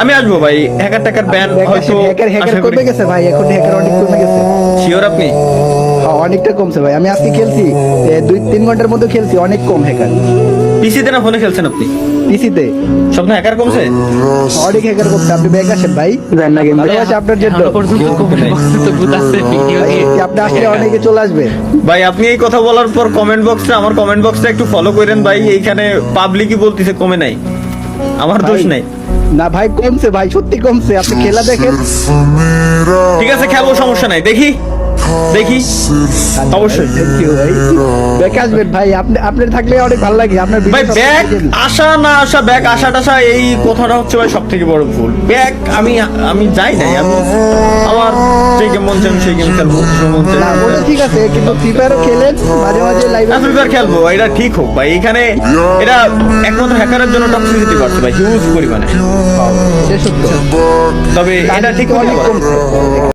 আমি আসবো ভাই, হ্যাকার টাকার ব্যান হয়তো হ্যাকার কমে গেছে ভাই, এখন হ্যাকার অনেক কমে গেছে। শিওর আপনি? হ্যাঁ, অনেকটা কমছে ভাই। আমি আজকে খেলছি 2-3 ঘন্টার মধ্যে খেলছি, অনেক কম হ্যাকার। পিসিতে না ফোনে খেলছেন আপনি? পিসিতে সব না হ্যাকার কমছে? অনেক হ্যাকার কমছে। আপনি ব্যাক আসেন ভাই, ভালোবাসি আপনার জন্য। আপনি আসলে অনেকে চলে আসবে ভাই আপনি এই কথা বলার পর আমার কমেন্ট বক্সটা একটু ফলো করেন ভাই। এইখানে পাবলিকই বলতিছে কমে নাই, আমার দোষ ভাই। নাই। না ভাই, কমছে ভাই, সত্যি কমছে। আপনি খেলা দেখেন। ঠিক আছে খেলবো, সমস্যা নাই, দেখি অবশ্যই। Thank you ভাই। ব্যাক আসবেন ভাই, আপনার থাকলে অনেক ভালো লাগে। আপনার ভাই video ব্যাক সবসময় দেখি। আসা না আসা, ব্যাক আসা টাসা এই কথাটা হচ্ছে ভাই সব থেকে বড় ভুল। ব্যাক আমি যাই নাই, আমার যে গেম মন চাই আমি সেই গেম খেলবো, যে মন চাই না ওটা ঠিক আছে, কিন্তু ফ্রি ফায়ারও খেলেন মাঝে মাঝে লাইভে। ফ্রি ফায়ার খেলবো, এটা ঠিক হোক ভাই। এখানে এটা একমাত্র হ্যাকারের জন্য টক্সিসিটি বাড়ছে ভাই, হিউজ পরিমাণে। সত্য। তবে এটা ঠিক অনেক হলে কমছে।